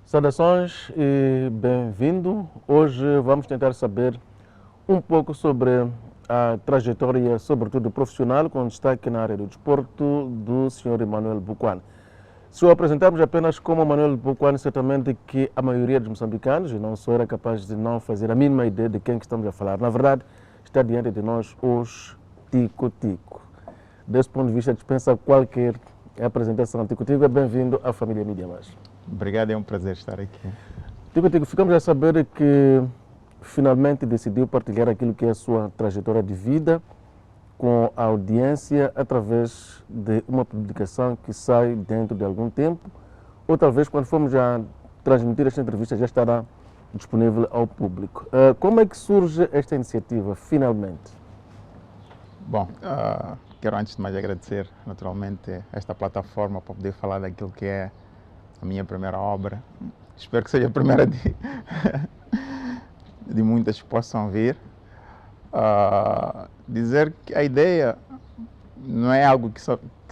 Saudações e bem-vindo. Hoje vamos tentar saber um pouco sobre a trajetória, sobretudo profissional, com destaque na área do desporto, do Sr. Emmanuel Buquan. Se o apresentarmos apenas como Emmanuel Buquan, certamente que a maioria dos moçambicanos, e não só, era capaz de não fazer a mínima ideia de quem que estamos a falar. Na verdade, está diante de nós os Tico-Tico. Desse ponto de vista, dispensa qualquer apresentação. Tico-Tico é bem-vindo à família Mídia Mais. Obrigado, é um prazer estar aqui. Tico-Tico, ficamos a saber que finalmente decidiu partilhar aquilo que é a sua trajetória de vida com a audiência através de uma publicação que sai dentro de algum tempo, ou talvez quando formos já transmitir esta entrevista já estará disponível ao público. Como é que surge esta iniciativa, finalmente? Bom, quero antes de mais agradecer naturalmente esta plataforma para poder falar daquilo que é a minha primeira obra. Espero que seja a primeira de muitas que possam vir. Dizer que a ideia não é algo que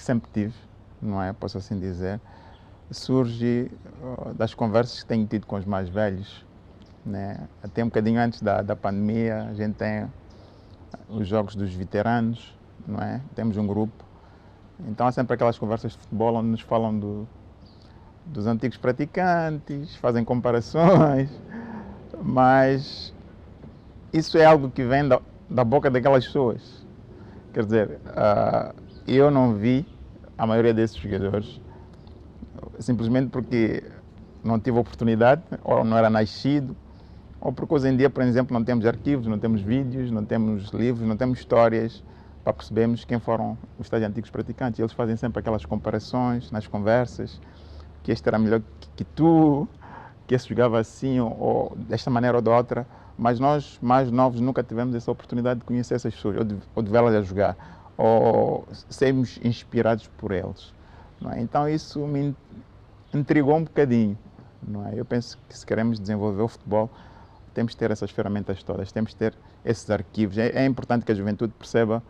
sempre tive, não é? Posso assim dizer. Surge das conversas que tenho tido com os mais velhos, né? Até um bocadinho antes da pandemia, a gente tem os jogos dos veteranos, não é? Temos um grupo. Então há sempre aquelas conversas de futebol onde nos falam dos antigos praticantes, fazem comparações, mas isso é algo que vem da boca daquelas pessoas. Quer dizer, eu não vi a maioria desses jogadores, simplesmente porque não tive oportunidade, ou não era nascido, ou porque hoje em dia, por exemplo, não temos arquivos, não temos vídeos, não temos livros, não temos histórias para percebermos quem foram os tais antigos praticantes. Eles fazem sempre aquelas comparações nas conversas, que este era melhor que tu, que esse jogava assim ou desta maneira ou da outra, mas nós, mais novos, nunca tivemos essa oportunidade de conhecer essas pessoas, ou de vê-las a jogar, ou sermos inspirados por eles. Não é? Então isso me intrigou um bocadinho. Não é? Eu penso que se queremos desenvolver o futebol, temos de ter essas ferramentas todas, temos de ter esses arquivos. É importante que a juventude perceba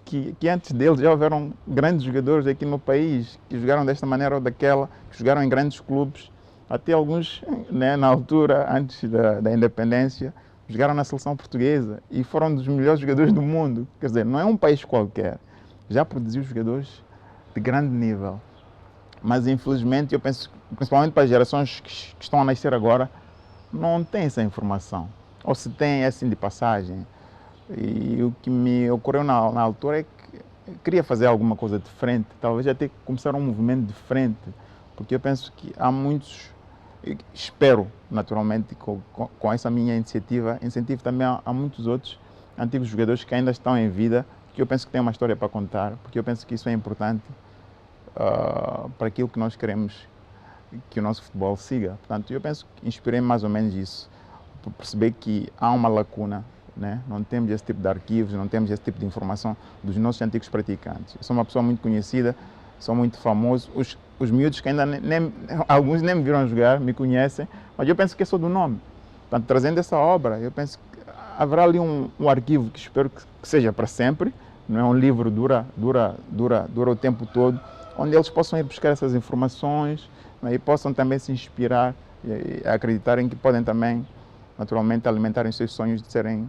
que antes deles já houveram grandes jogadores aqui no país, que jogaram desta maneira ou daquela, que jogaram em grandes clubes, até alguns, né, na altura, antes da independência, jogaram na seleção portuguesa e foram dos melhores jogadores do mundo. Quer dizer, não é um país qualquer, já produziu jogadores de grande nível. Mas, infelizmente, eu penso, principalmente para as gerações que estão a nascer agora, não tem essa informação. Ou se tem, é assim de passagem. E o que me ocorreu na altura é que eu queria fazer alguma coisa diferente, talvez até começar um movimento diferente, porque eu penso que há muitos, espero naturalmente com essa minha iniciativa, incentivo também há muitos outros antigos jogadores que ainda estão em vida, que eu penso que têm uma história para contar, porque eu penso que isso é importante para aquilo que nós queremos que o nosso futebol siga. Portanto, eu penso que inspirei mais ou menos isso, por perceber que há uma lacuna. Né? Não temos esse tipo de arquivos, não temos esse tipo de informação dos nossos antigos praticantes. Eu sou uma pessoa muito conhecida, sou muito famoso. Os miúdos que ainda alguns nem me viram jogar, me conhecem, mas eu penso que é só do nome. Portanto, trazendo essa obra, eu penso que haverá ali um arquivo que espero que seja para sempre, não é um livro dura o tempo todo, onde eles possam ir buscar essas informações, né? E possam também se inspirar e acreditarem que podem também naturalmente alimentarem seus sonhos de serem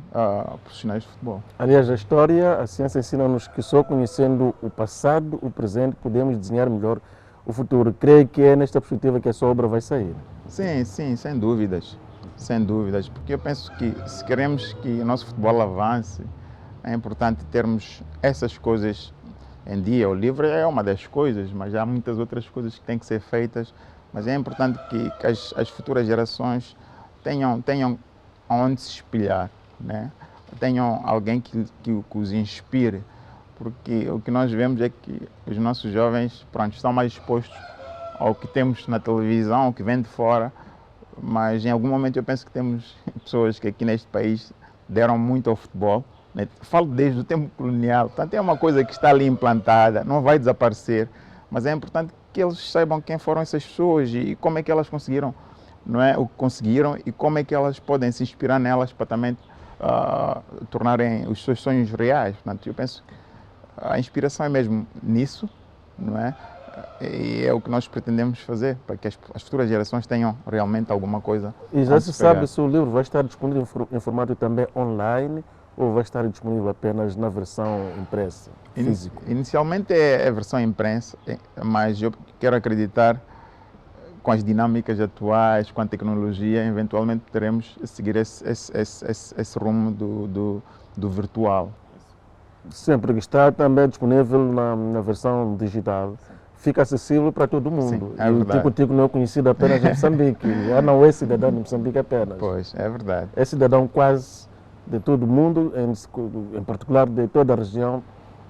profissionais de futebol. Aliás, a história, a ciência ensina-nos que só conhecendo o passado, o presente, podemos desenhar melhor o futuro. Creio que é nesta perspectiva que a sua obra vai sair. Sim, sem dúvidas, porque eu penso que se queremos que o nosso futebol avance, é importante termos essas coisas em dia. O livro é uma das coisas, mas há muitas outras coisas que têm que ser feitas, mas é importante que as futuras gerações tenham onde se espelhar, né? Tenham alguém que os inspire, porque o que nós vemos é que os nossos jovens, estão mais expostos ao que temos na televisão, ao que vem de fora, mas em algum momento eu penso que temos pessoas que aqui neste país deram muito ao futebol, né? Falo desde o tempo colonial, portanto é uma coisa que está ali implantada, não vai desaparecer, mas é importante que eles saibam quem foram essas pessoas e como é que elas conseguiram, não é, o que conseguiram e como é que elas podem se inspirar nelas para também tornarem os seus sonhos reais. Portanto, eu penso que a inspiração é mesmo nisso, não é? E é o que nós pretendemos fazer, para que as futuras gerações tenham realmente alguma coisa. E já onde se pegar. sabe se o livro vai estar disponível em formato também online ou vai estar disponível apenas na versão impressa, físico? Inicialmente é a versão impressa, mas eu quero acreditar, com as dinâmicas atuais, com a tecnologia, eventualmente teremos seguir esse rumo do virtual. Sempre que está também disponível na versão digital. Fica acessível para todo mundo. Sim, é e o verdade. Tico-Tico não é conhecido apenas em Moçambique. Já não é cidadão de Moçambique apenas. Pois, é verdade. É cidadão quase de todo o mundo, em particular de toda a região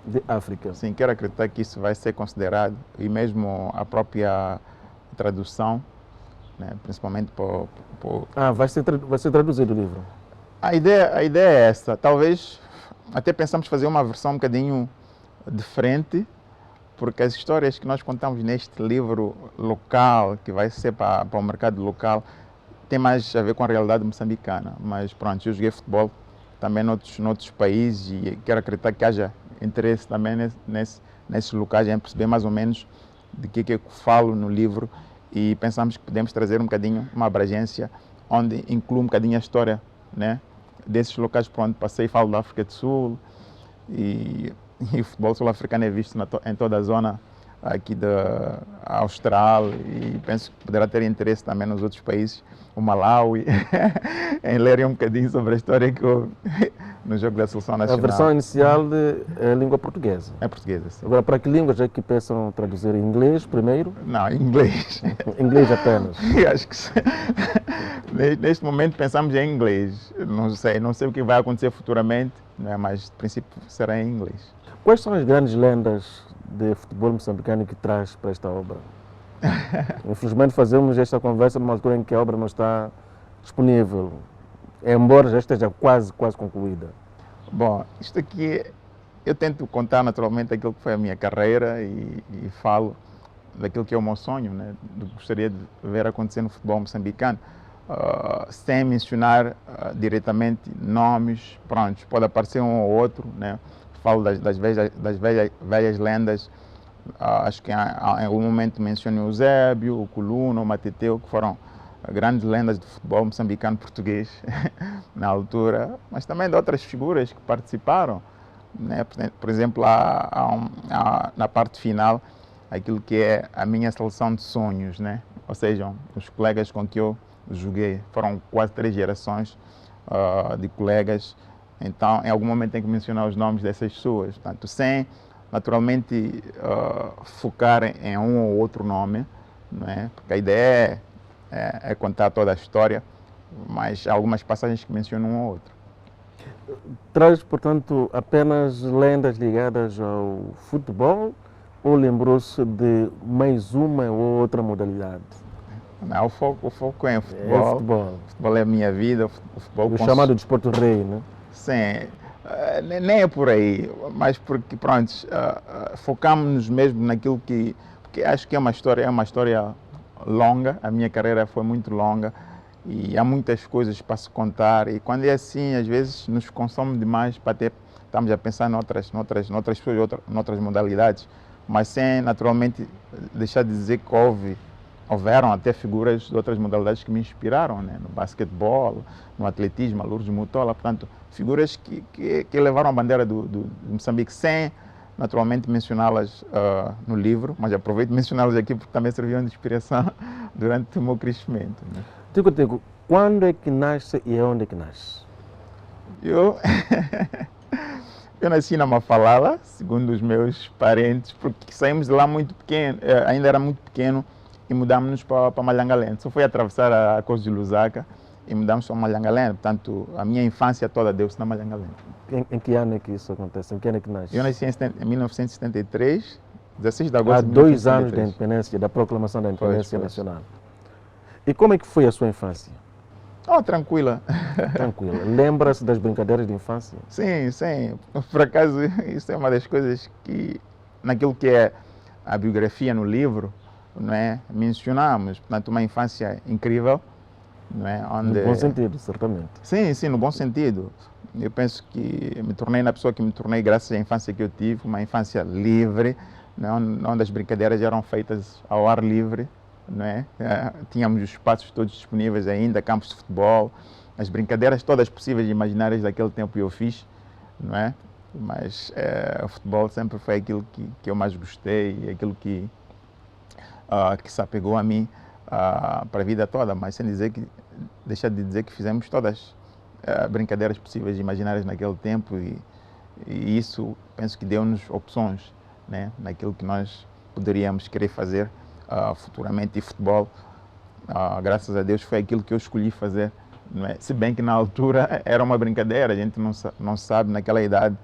de África. Sim, quero acreditar que isso vai ser considerado, e mesmo a própria tradução, né, principalmente Vai ser traduzido o livro? A ideia é essa. Talvez até pensamos fazer uma versão um bocadinho diferente, porque as histórias que nós contamos neste livro local, que vai ser para o mercado local, tem mais a ver com a realidade moçambicana. Mas pronto, eu joguei futebol também noutros países e quero acreditar que haja interesse também nesses locais, em perceber mais ou menos de que eu falo no livro, e pensamos que podemos trazer um bocadinho uma abrangência onde inclui um bocadinho a história, né, desses locais por onde passei. Falo da África do Sul e o futebol sul-africano é visto em toda a zona aqui da Austrália, e penso que poderá ter interesse também nos outros países, o Malawi, em lerem um bocadinho sobre a história que houve no jogo da Seleção Nacional. A versão inicial é a língua portuguesa. É portuguesa, sim. Agora, para que línguas é que pensam traduzir? Em inglês primeiro? Não, em inglês. Inglês apenas? Acho que neste momento pensamos em inglês. Não sei o que vai acontecer futuramente, né, mas de princípio será em inglês. Quais são as grandes lendas de futebol moçambicano que traz para esta obra? Infelizmente fazemos esta conversa numa altura em que a obra não está disponível, embora já esteja quase concluída. Bom, isto aqui, eu tento contar naturalmente aquilo que foi a minha carreira e falo daquilo que é o meu sonho, né, do que gostaria de ver acontecer no futebol moçambicano, sem mencionar diretamente nomes. Pronto, pode aparecer um ou outro, né? Falo das velhas lendas. Acho que em algum momento mencionei o Eusébio, o Coluna, o Mateteu, que foram grandes lendas do futebol moçambicano português na altura, mas também de outras figuras que participaram, né? Por exemplo, na parte final, aquilo que é a minha seleção de sonhos, né? Ou seja, os colegas com que eu joguei, foram quase 3 gerações de colegas. Então, em algum momento tem que mencionar os nomes dessas pessoas, portanto, sem naturalmente focar em um ou outro nome, não é? Porque a ideia é contar toda a história, mas há algumas passagens que mencionam um ou outro. Traz, portanto, apenas lendas ligadas ao futebol ou lembrou-se de mais uma ou outra modalidade? Não, o foco é o futebol. É futebol. O futebol é a minha vida, o futebol... O chamado desporto rei, né? Sim, nem é por aí, mas porque, pronto, focamos-nos mesmo naquilo porque acho que é uma história longa. A minha carreira foi muito longa e há muitas coisas para se contar, e quando é assim, às vezes nos consome demais para ter, estamos a pensar noutras pessoas, noutras modalidades, mas sem naturalmente deixar de dizer que houveram até figuras de outras modalidades que me inspiraram, né? No basquetebol, no atletismo, a Lourdes Mutola, portanto, figuras que levaram a bandeira do Moçambique, sem naturalmente mencioná-las no livro, mas aproveito mencioná-las aqui porque também serviram de inspiração durante o meu crescimento, né? Tico, quando é que nasce e onde é que nasce? Eu nasci na Mafalala, segundo os meus parentes, porque saímos de lá muito pequeno, ainda era muito pequeno, e mudámos-nos para Malhangalém. Só foi atravessar a Costa de Lusaka e mudámos para Malhangalém. Portanto, a minha infância toda deu-se na Malhangalém. Em que ano é que isso acontece? Em que ano é que nasce? Eu nasci em 1973, 16 de agosto Há de 2 anos da 1973. independência, da proclamação da independência Pois. nacional. E como é que foi a sua infância? Oh, tranquila. Tranquila. Lembra-se das brincadeiras de infância? Sim, sim. Por acaso, isso é uma das coisas que, naquilo que é a biografia no livro, não é, mencionamos. Portanto, uma infância incrível, não é? Onde... No bom sentido, certamente. Sim, no bom sentido. Eu penso que me tornei na pessoa que me tornei graças à infância que eu tive, uma infância livre, né, onde as brincadeiras eram feitas ao ar livre, né? Tínhamos os espaços todos disponíveis ainda, campos de futebol, as brincadeiras todas possíveis e imaginárias daquele tempo eu fiz, não é? Mas o futebol sempre foi aquilo que eu mais gostei, aquilo que se apegou a mim para a vida toda, mas sem dizer que, deixar de dizer que fizemos todas brincadeiras possíveis e imaginárias naquele tempo e isso penso que deu-nos opções, né? Naquilo que nós poderíamos querer fazer futuramente, e futebol, graças a Deus, foi aquilo que eu escolhi fazer, não é? Se bem que na altura era uma brincadeira, a gente não sabe naquela idade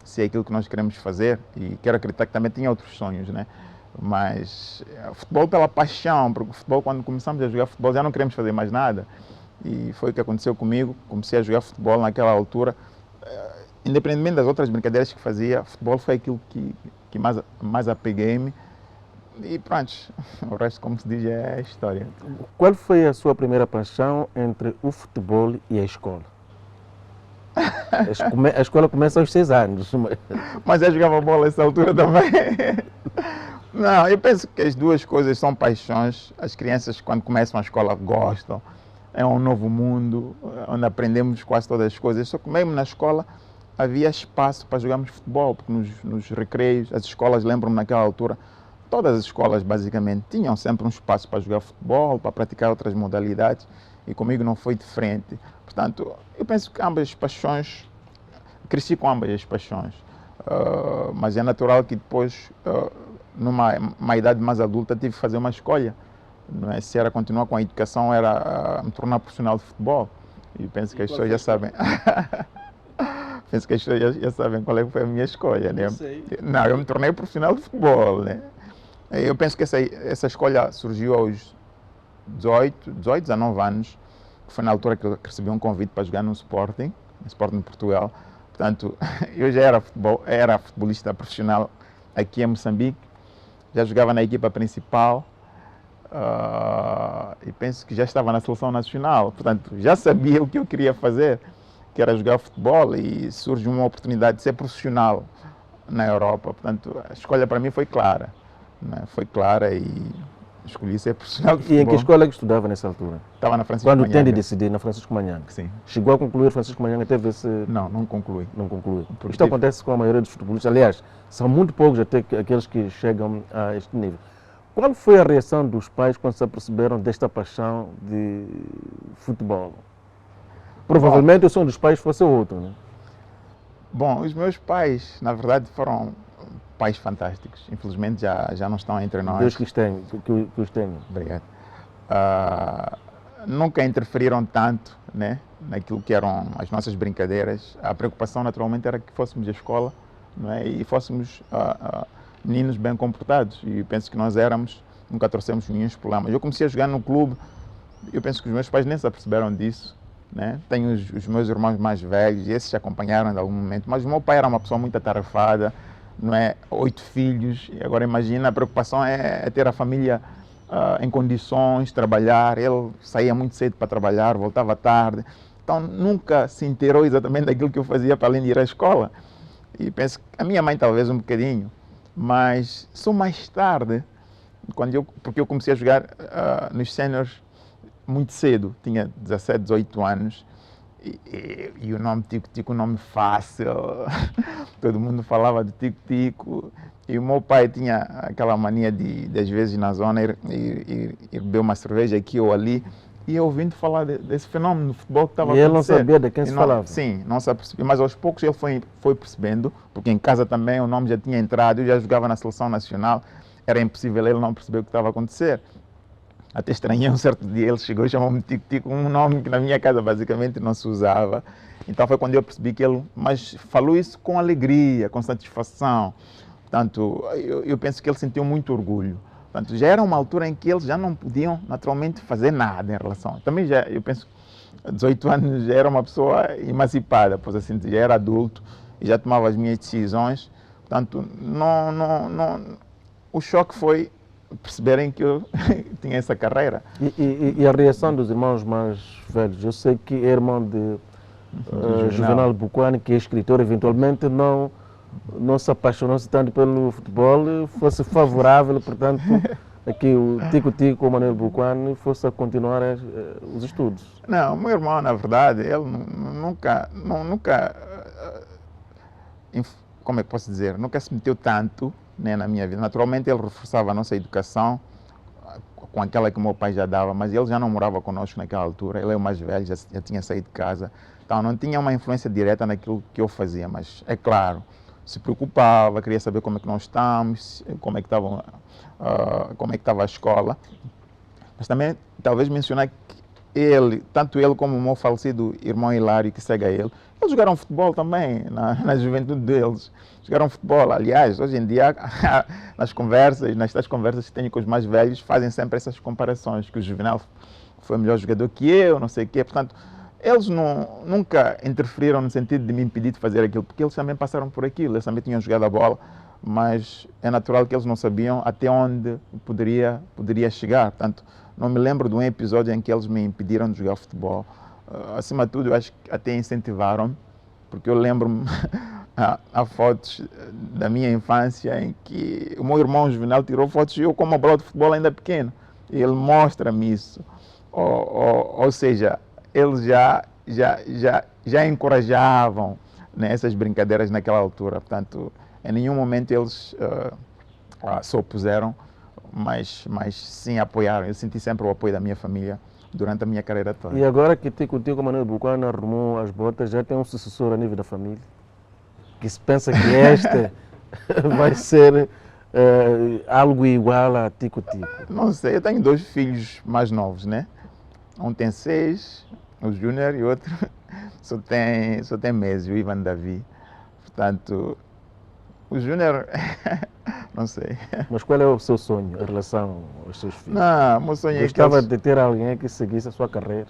se é aquilo que nós queremos fazer, e quero acreditar que também tinha outros sonhos, né? Mas futebol pela paixão, porque o futebol, quando começamos a jogar futebol, já não queremos fazer mais nada, e foi o que aconteceu comigo. Comecei a jogar futebol naquela altura, independentemente das outras brincadeiras que fazia, futebol foi aquilo que mais apeguei-me, e pronto, o resto, como se diz, é história. Qual foi a sua primeira paixão entre o futebol e a escola? A escola começa aos 6 anos. Mas eu jogava bola nessa altura também. Não, eu penso que as duas coisas são paixões. As crianças, quando começam a escola, gostam. É um novo mundo, onde aprendemos quase todas as coisas. Só que mesmo na escola havia espaço para jogarmos futebol, porque nos recreios, as escolas, lembram-me naquela altura, todas as escolas basicamente tinham sempre um espaço para jogar futebol, para praticar outras modalidades, e comigo não foi diferente. Portanto, eu penso que ambas as paixões, cresci com ambas as paixões, mas é natural que depois, numa idade mais adulta, tive que fazer uma escolha. Não é? Se era continuar com a educação, era me tornar profissional de futebol. E penso que as pessoas já sabem. Penso que as pessoas já sabem qual foi a minha escolha, né? Não, eu me tornei profissional de futebol, né? Eu penso que essa escolha surgiu aos 18, 19 anos, que foi na altura que eu recebi um convite para jogar no Sporting de Portugal. Portanto, eu já era futebolista profissional aqui em Moçambique, já jogava na equipa principal, e penso que já estava na seleção nacional. Portanto, já sabia o que eu queria fazer, que era jogar futebol, e surge uma oportunidade de ser profissional na Europa. Portanto, a escolha para mim foi clara, né? Foi clara, e escolhi ser profissional de futebol. E em que escola que estudava nessa altura? Estava na Francisco Quando Manhanga. tem de decidir, na Francisco Manhanga? Sim. Chegou a concluir Francisco Manhanga, teve esse... Não concluí. Não conclui. Porque Isto acontece com a maioria dos futebolistas. Aliás, são muito poucos até aqueles que chegam a este nível. Qual foi a reação dos pais quando se aperceberam desta paixão de futebol? Provavelmente o sonho dos pais fosse outro, né? Bom, os meus pais, na verdade, foram pais fantásticos. Infelizmente já não estão entre nós. Deus que os tenha. Obrigado. Nunca interferiram tanto, né, naquilo que eram as nossas brincadeiras. A preocupação, naturalmente, era que fôssemos à escola, não é, e fôssemos meninos bem comportados. E penso que nós éramos, nunca trouxemos nenhum problemas. Eu comecei a jogar no clube, eu penso que os meus pais nem se aperceberam disso, né? Tenho os meus irmãos mais velhos, e esses se acompanharam em algum momento, mas o meu pai era uma pessoa muito atarefada, não é? 8 filhos, e agora imagina, a preocupação é ter a família em condições, trabalhar. Ele saía muito cedo para trabalhar, voltava tarde, então nunca se inteirou exatamente daquilo que eu fazia para além de ir à escola. E penso que a minha mãe talvez um bocadinho, mas só mais tarde, porque eu comecei a jogar nos séniores muito cedo, tinha 17, 18 anos, e o nome Tico-Tico, um nome fácil, todo mundo falava de Tico-Tico, e o meu pai tinha aquela mania de às vezes na zona ir beber uma cerveja aqui ou ali, e eu ouvindo falar desse fenômeno no futebol que estava acontecendo. E ele não sabia de quem se falava? Sim, não se apercebia, mas aos poucos ele foi percebendo, porque em casa também o nome já tinha entrado, eu já jogava na seleção nacional, era impossível ele não perceber o que estava a acontecer. Até estranhei, um certo dia ele chegou e chamou-me Tico-Tico, um nome que na minha casa basicamente não se usava. Então foi quando eu percebi que ele, mas falou isso com alegria, com satisfação. Portanto, eu penso que ele sentiu muito orgulho. Portanto, já era uma altura em que eles já não podiam naturalmente fazer nada em relação. Também já, eu penso que 18 anos já era uma pessoa emancipada, pois assim, já era adulto e já tomava as minhas decisões. Portanto, o choque foi perceberem que eu tinha essa carreira. E a reação dos irmãos mais velhos? Eu sei que é irmão de Juvenal Buquani, que é escritor, eventualmente não não se apaixonou-se tanto pelo futebol, fosse favorável, portanto, a que o Tico-Tico, o Manuel Buquani, fosse a continuar os estudos. Não, o meu irmão, na verdade, ele nunca, como é que posso dizer, nunca se meteu tanto, né, na minha vida. Naturalmente, ele reforçava a nossa educação com aquela que o meu pai já dava, mas ele já não morava conosco naquela altura. Ele é o mais velho, já tinha saído de casa. Então, não tinha uma influência direta naquilo que eu fazia, mas é claro, se preocupava, queria saber como é que nós estamos, como é que estava a escola. Mas também, talvez mencionar que tanto ele como o meu falecido irmão Hilário, que segue a ele, eles jogaram futebol também, na juventude deles. Jogaram futebol. Aliás, hoje em dia, nas tais conversas que tenho com os mais velhos, fazem sempre essas comparações, que o Juvenal foi melhor jogador que eu, não sei o quê. Portanto, eles nunca interferiram no sentido de me impedir de fazer aquilo, porque eles também passaram por aquilo, eles também tinham jogado a bola, mas é natural que eles não sabiam até onde poderia chegar. Portanto, não me lembro de um episódio em que eles me impediram de jogar futebol. Acima de tudo, eu acho que até incentivaram, porque eu lembro-me há fotos da minha infância em que o meu irmão Juvenal tirou fotos e eu com uma bola de futebol ainda pequeno. E ele mostra-me isso. Ou seja, eles já encorajavam, né, essas brincadeiras naquela altura. Portanto, em nenhum momento eles se opuseram, mas sim apoiaram. Eu senti sempre o apoio da minha família durante a minha carreira toda. E agora que Tico-Tico Manuel Buquani arrumou as botas, já tem um sucessor a nível da família? Que se pensa que este vai ser algo igual a Tico-Tico? Não sei, eu tenho 2 filhos mais novos, né? Um tem 6, o Júnior, e outro só tem meses, o Ivan Davi. Portanto, o Júnior, não sei. Mas qual é o seu sonho em relação aos seus filhos? Não, meu sonho é que Gostava eles... de ter alguém que seguisse a sua carreira?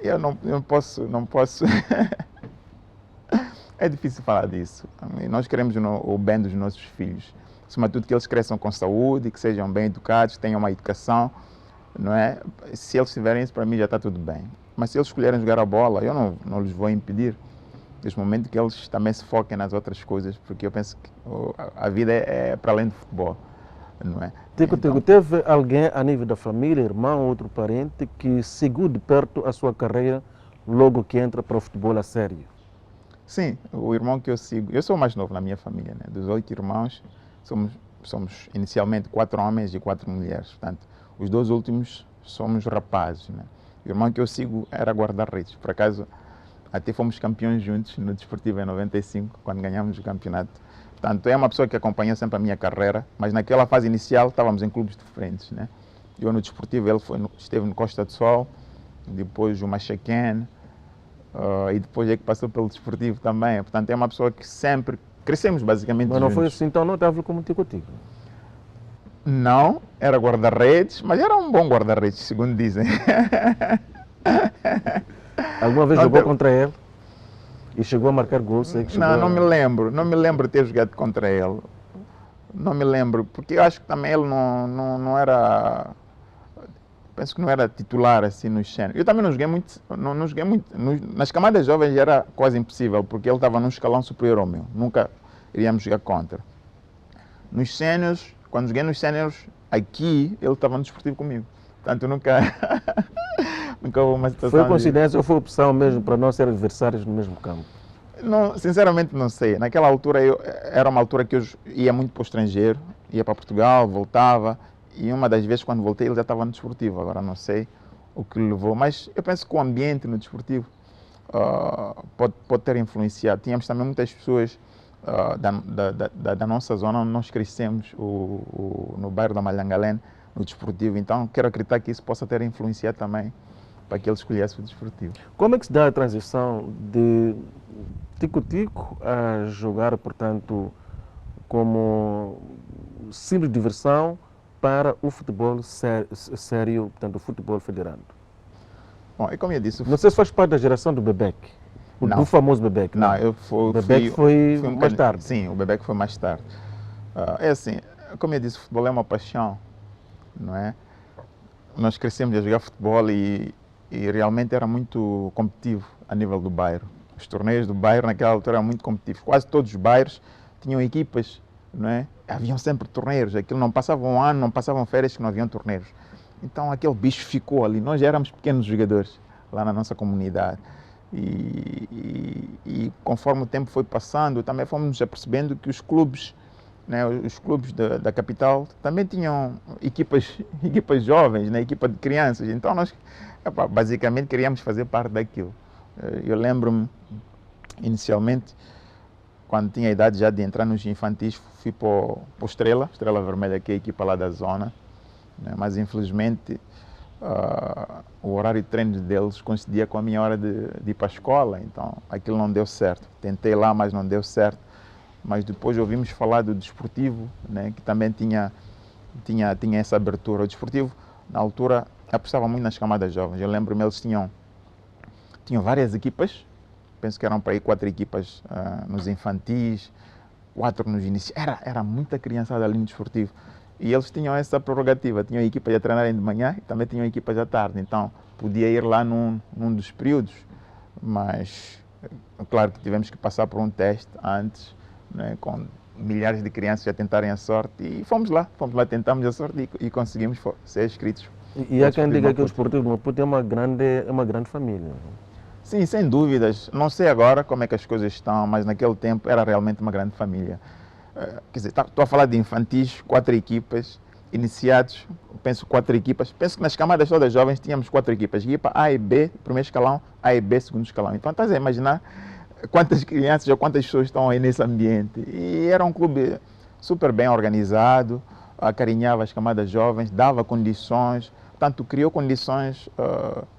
Eu não posso. É difícil falar disso. Nós queremos o bem dos nossos filhos. Acima de tudo, que eles cresçam com saúde, que sejam bem educados, que tenham uma educação, não é? Se eles tiverem isso, para mim já está tudo bem. Mas se eles escolherem jogar a bola, eu não lhes vou impedir. Desde o momento que eles também se foquem nas outras coisas, porque eu penso que a vida é para além do futebol, não é? Tico-Tico, teve alguém a nível da família, irmão, outro parente, que seguiu de perto a sua carreira logo que entra para o futebol a sério? Sim, o irmão que eu sigo, eu sou o mais novo na minha família, né? Dos 8 irmãos, somos inicialmente 4 homens e 4 mulheres. Portanto, os 2 últimos somos rapazes, né? O irmão que eu sigo era guarda-redes. Por acaso, até fomos campeões juntos no Desportivo em 95, quando ganhamos o campeonato. Portanto, é uma pessoa que acompanhou sempre a minha carreira, mas naquela fase inicial estávamos em clubes diferentes, né? Eu no Desportivo, ele esteve no Costa do Sol, depois o Machaquén, e depois é que passou pelo Desportivo também. Portanto, é uma pessoa que sempre crescemos basicamente Mas não juntos. foi assim tão notável como Tico-Tico? Não, era guarda-redes, mas era um bom guarda-redes, segundo dizem. Alguma vez jogou contra ele? E chegou a marcar gols? Não me lembro. Não me lembro de ter jogado contra ele. Não me lembro, porque eu acho que também ele não era... Penso que não era titular assim nos séniores. Eu também não joguei muito. Não joguei muito. Nas camadas jovens era quase impossível, porque ele estava num escalão superior ao meu. Nunca iríamos jogar contra. Nos séniores, quando joguei nos séniores, aqui ele estava no Desportivo comigo. Portanto, nunca houve uma situação. Foi coincidência ou foi opção mesmo para não ser adversários no mesmo campo? Não, sinceramente não sei. Naquela altura era uma altura que eu ia muito para o estrangeiro, ia para Portugal, voltava, e uma das vezes quando voltei ele já estava no Desportivo. Agora não sei o que levou, mas eu penso que o ambiente no Desportivo pode ter influenciado. Tínhamos também muitas pessoas da nossa zona onde nós crescemos, no bairro da Malhangalene, no Desportivo. Então quero acreditar que isso possa ter influenciado também para que ele escolhesse o Desportivo. Como é que se dá a transição de Tico-Tico a jogar, portanto, como simples diversão para o futebol sério, portanto, o futebol federado? Bom, e como eu disse... Não sei se faz parte da geração do Bebeck, do famoso Bebeck. Não, o Bebeck foi mais tarde. Sim, o Bebeck foi mais tarde. É assim, como eu disse, o futebol é uma paixão, não é? Nós crescemos a jogar futebol e realmente era muito competitivo a nível do bairro. Os torneios do bairro naquela altura eram muito competitivos. Quase todos os bairros tinham equipas, não é? Haviam sempre torneios, aquilo não passava um ano, não passavam férias que não haviam torneios. Então aquele bicho ficou ali, nós já éramos pequenos jogadores lá na nossa comunidade. E conforme o tempo foi passando, também fomos nos apercebendo que os clubes, né, os clubes da capital também tinham equipas jovens, né, equipa de crianças. Então nós basicamente queríamos fazer parte daquilo. Eu lembro-me, inicialmente, quando tinha a idade já de entrar nos infantis, fui para o Estrela Vermelha, que é a equipa lá da zona, né, mas infelizmente o horário de treino deles coincidia com a minha hora de ir para a escola, então aquilo não deu certo. Tentei lá, mas não deu certo. Mas depois ouvimos falar do desportivo, né, que também tinha essa abertura. O desportivo, na altura, apostava muito nas camadas jovens. Eu lembro-me, eles tinham várias equipas, penso que eram para aí 4 equipas nos infantis, 4 nos iniciais. Era muita criançada ali no desportivo. E eles tinham essa prerrogativa, tinham equipas a treinarem de manhã e também tinham equipas à tarde. Então, podia ir lá num dos períodos, mas claro que tivemos que passar por um teste antes, né, com milhares de crianças a tentarem a sorte, e fomos lá, tentamos a sorte e conseguimos ser inscritos. E há quem diga que o Desportivo de Maputo é uma grande família. Sim, sem dúvidas. Não sei agora como é que as coisas estão, mas naquele tempo era realmente uma grande família. Quer dizer, estou a falar de infantis, 4 equipas, iniciados, penso 4 equipas. Penso que nas camadas todas jovens tínhamos 4 equipas. Equipa A e B, primeiro escalão, A e B, segundo escalão. Então estás a imaginar quantas crianças ou quantas pessoas estão aí nesse ambiente. E era um clube super bem organizado, acarinhava as camadas jovens, dava condições, portanto criou condições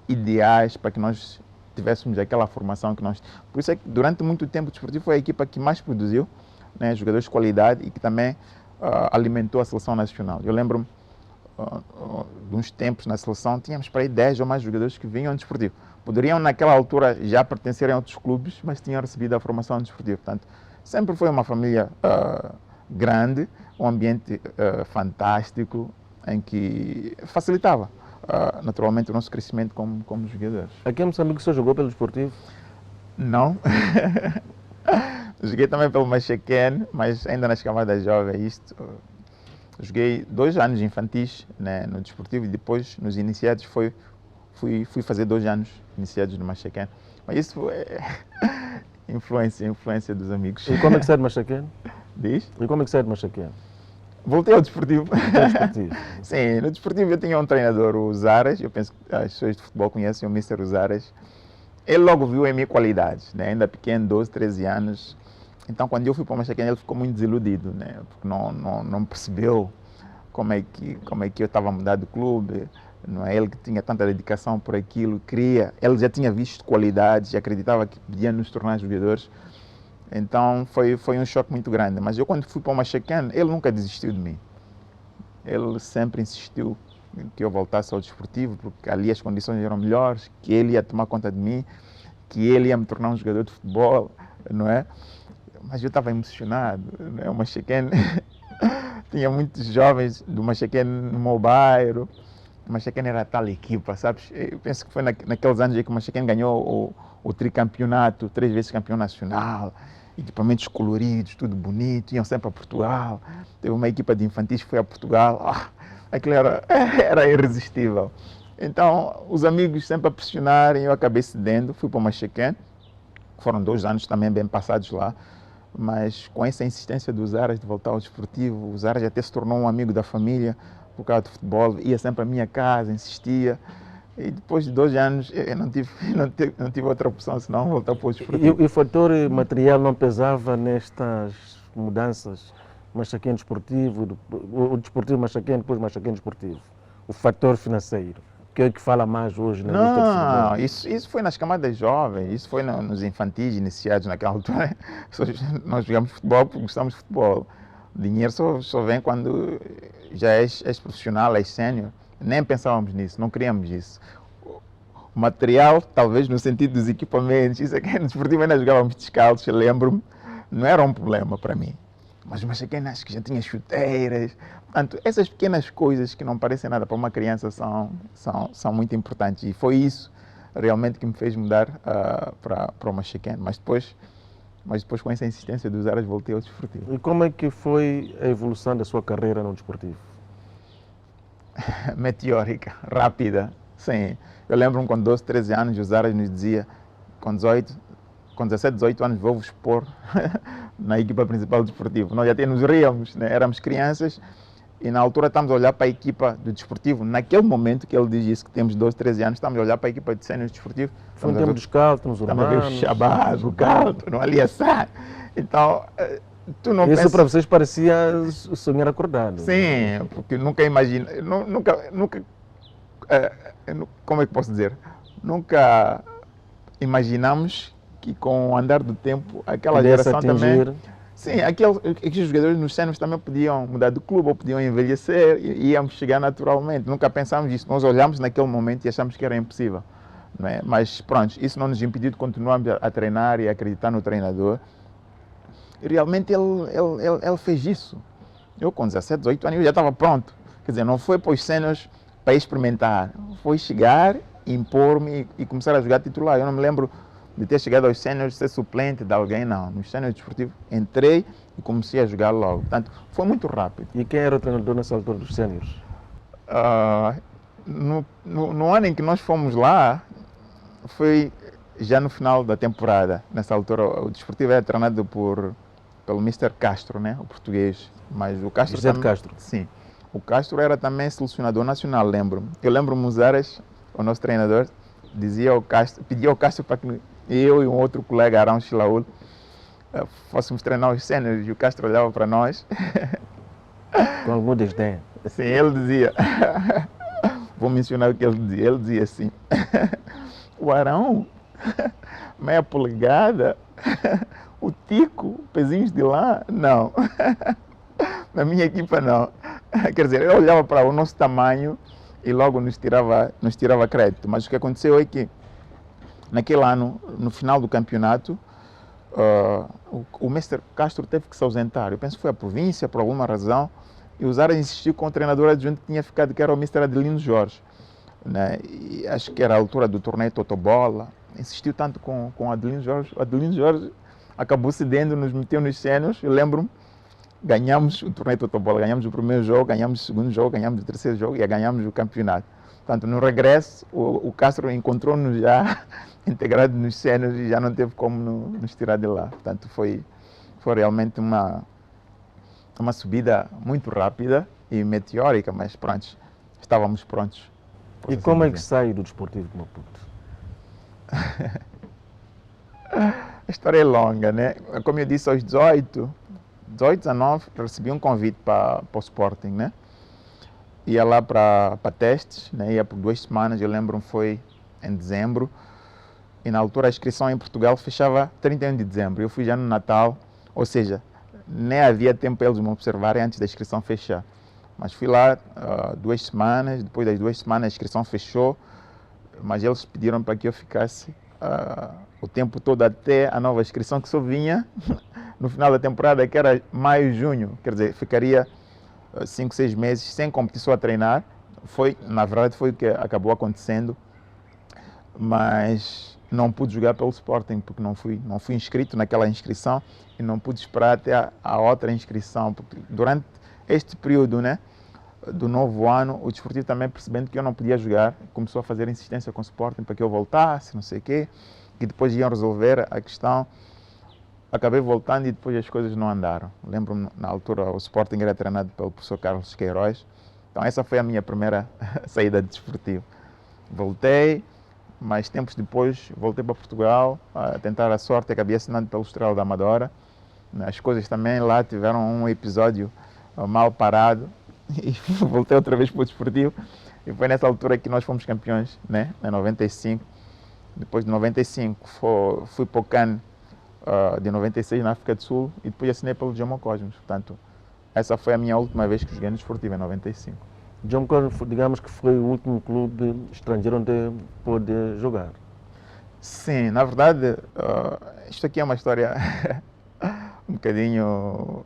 ideais para que nós tivéssemos aquela formação que nós... Por isso é que durante muito tempo o Desportivo foi a equipa que mais produziu, né, jogadores de qualidade, e que também alimentou a seleção nacional. Eu lembro-me de uns tempos na seleção, tínhamos para aí 10 ou mais jogadores que vinham do Desportivo. Poderiam naquela altura já pertencerem a outros clubes, mas tinham recebido a formação do Desportivo. Portanto, sempre foi uma família grande, um ambiente fantástico, em que facilitava naturalmente o nosso crescimento como jogadores. Aqui em Moçambique você jogou pelo Desportivo? Não. Joguei também pelo Machaquén, mas ainda nas camadas jovens. Joguei 2 anos infantis, né, no Desportivo, e depois nos iniciados fui fazer 2 anos iniciados no Machaquén. Mas isso foi influência dos amigos. E como é que sai de Machaquén? Diz? E como é que sai de Machaquén? Voltei ao Desportivo. Desportivo. Sim, no Desportivo eu tinha um treinador, o Zaras, eu penso que as pessoas de futebol conhecem o Mr. Zaras. Ele logo viu em mim qualidades, né? Ainda pequeno, 12, 13 anos. Então, quando eu fui para o Machaquén, ele ficou muito desiludido, né? Porque não percebeu como é que eu estava a mudar de clube. Não é ele que tinha tanta dedicação por aquilo, ele já tinha visto qualidades e acreditava que podia nos tornar jogadores. Então foi um choque muito grande. Mas eu, quando fui para o Machaquén, ele nunca desistiu de mim. Ele sempre insistiu que eu voltasse ao Desportivo, porque ali as condições eram melhores, que ele ia tomar conta de mim, que ele ia me tornar um jogador de futebol, não é? Mas eu estava emocionado, não é? O Machaquén tinha muitos jovens do Machaquén no meu bairro. O Machaquén era tal equipa, sabes? Eu penso que foi naqueles anos em que o Machaquén ganhou o tricampeonato, 3 vezes campeão nacional, equipamentos coloridos, tudo bonito, iam sempre a Portugal. Teve uma equipa de infantis que foi a Portugal. Aquilo era irresistível. Então, os amigos sempre a pressionarem, eu acabei cedendo, fui para o Machaquén. Foram 2 anos também bem passados lá, mas com essa insistência dos Zaras de voltar ao Desportivo, o Zaras até se tornou um amigo da família por causa do futebol, ia sempre à minha casa, insistia. E depois de 2 anos, eu não tive outra opção senão voltar para o Desportivo. E o fator material não pesava nestas mudanças? Machaquén Desportivo, o Desportivo Machaquén, depois Machaquén Desportivo. O fator financeiro, que é o que fala mais hoje na lista de futebol. Não, isso foi nas camadas jovens, isso foi nos infantis iniciados naquela altura. Nós jogamos futebol porque gostamos de futebol. O dinheiro só vem quando já és profissional, és sénior. Nem pensávamos nisso, não queríamos isso. O material, talvez no sentido dos equipamentos, isso aqui no Desportivo ainda jogávamos descalços, eu lembro-me, não era um problema para mim. Mas o Machaquén acho que já tinha chuteiras. Portanto, essas pequenas coisas que não parecem nada para uma criança são muito importantes. E foi isso realmente que me fez mudar para o Machaquén. Mas depois mas depois com essa insistência dos aras voltei ao desportivo. E como é que foi a evolução da sua carreira no desportivo? Meteórica, rápida, sim. Eu lembro-me com 12, 13 anos, os aras nos dizia, com 17, 18 anos vou-vos expor na equipa principal do desportivo. Nós até nos ríamos, né? Éramos crianças e na altura estamos a olhar para a equipa do desportivo. Naquele momento que ele diz isso, que temos 12, 13 anos, estamos a olhar para a equipa de sénior desportivo. Foi um tempo dos cálculos urbanos. Estamos a ver o Shabazz, o Cálculo, ali assar. Então, tu não isso pensas... para vocês parecia sonhar acordado. Sim, porque nunca imagina, como é que posso dizer? Nunca imaginamos que com o andar do tempo, aquela geração também... Sim, aqueles jogadores nos séniores também podiam mudar de clube ou podiam envelhecer e íamos chegar naturalmente. Nunca pensámos nisso. Nós olhamos naquele momento e achamos que era impossível. Não é? Mas pronto, isso não nos impediu de continuarmos a treinar e a acreditar no treinador. E realmente ele fez isso. Eu com 17, 18 anos eu já estava pronto. Quer dizer, não foi para os séniores para experimentar. Foi chegar, impor-me e começar a jogar titular. Eu não me lembro de ter chegado aos séniores, ser suplente de alguém, não. Nos séniores desportivos, entrei e comecei a jogar logo. Portanto, foi muito rápido. E quem era o treinador nessa altura dos séniores? No ano em que nós fomos lá, foi já no final da temporada. Nessa altura, o desportivo era treinado pelo Mr. Castro, né? O português. Mas o Castro José de Castro. Sim. O Castro era também selecionador nacional, lembro-me. Eu lembro-me, os Aras, o nosso treinador, pedia ao Castro para que eu e um outro colega, Arão Chilaúl, fôssemos treinar os séniores e o Castro olhava para nós. Com algum desdém. Sim, ele dizia, vou mencionar o que ele dizia assim, o Arão, meia polegada, o Tico, pezinhos de lá, não. Na minha equipa não. Quer dizer, eu olhava para o nosso tamanho e logo nos tirava crédito. Mas o que aconteceu é que naquele ano, no final do campeonato, o Mr. Castro teve que se ausentar. Eu penso que foi a província, por alguma razão, e o Zara insistiu com o treinador adjunto que tinha ficado, que era o Mr. Adelino Jorge. Né? E acho que era a altura do torneio Totobola. Insistiu tanto com o Adelino Jorge. O Adelino Jorge acabou cedendo, nos meteu nos séniores. Eu lembro-me, ganhamos o torneio Totobola, ganhamos o primeiro jogo, ganhamos o segundo jogo, ganhamos o terceiro jogo e ganhamos o campeonato. Portanto, no regresso, o Castro encontrou-nos já integrados nos séniores e já não teve como nos tirar de lá. Portanto, foi realmente uma subida muito rápida e meteórica, mas pronto, estávamos prontos. E como é que sai do Desportivo de Maputo? A história é longa, né? Como eu disse, aos 18, 19, recebi um convite para o Sporting, né? Ia lá para testes, né? Ia por 2 semanas, eu lembro-me, foi em dezembro. E na altura a inscrição em Portugal fechava 31 de dezembro. Eu fui já no Natal, ou seja, nem havia tempo para eles me observarem antes da inscrição fechar. Mas fui lá 2 semanas, depois das 2 semanas a inscrição fechou, mas eles pediram para que eu ficasse o tempo todo até a nova inscrição, que só vinha no final da temporada, que era maio, junho. Quer dizer, ficaria 5, 6 meses sem competição a treinar. Na verdade, foi o que acabou acontecendo, mas não pude jogar pelo Sporting, porque não fui inscrito naquela inscrição e não pude esperar até a outra inscrição, porque durante este período, né, do novo ano, o Desportivo também, percebendo que eu não podia jogar, começou a fazer insistência com o Sporting para que eu voltasse, não sei o quê, e depois iam resolver a questão. Acabei voltando e depois as coisas não andaram. Lembro-me, na altura, o Sporting era treinado pelo professor Carlos Queiroz. Então essa foi a minha primeira saída de Desportivo. Voltei, mas tempos depois voltei para Portugal a tentar a sorte. Acabei assinando pelo Estrela da Amadora. As coisas também lá tiveram um episódio mal parado e voltei outra vez para o Desportivo. E foi nessa altura que nós fomos campeões, né? Em 95. Depois de 95 fui para o CAN de 96 na África do Sul e depois assinei pelo Jomo Cosmos. Portanto, essa foi a minha última vez que joguei no Desportivo, em 95. Jomo Cosmos, digamos que foi o último clube estrangeiro onde pôde jogar. Sim, na verdade, isto aqui é uma história um bocadinho,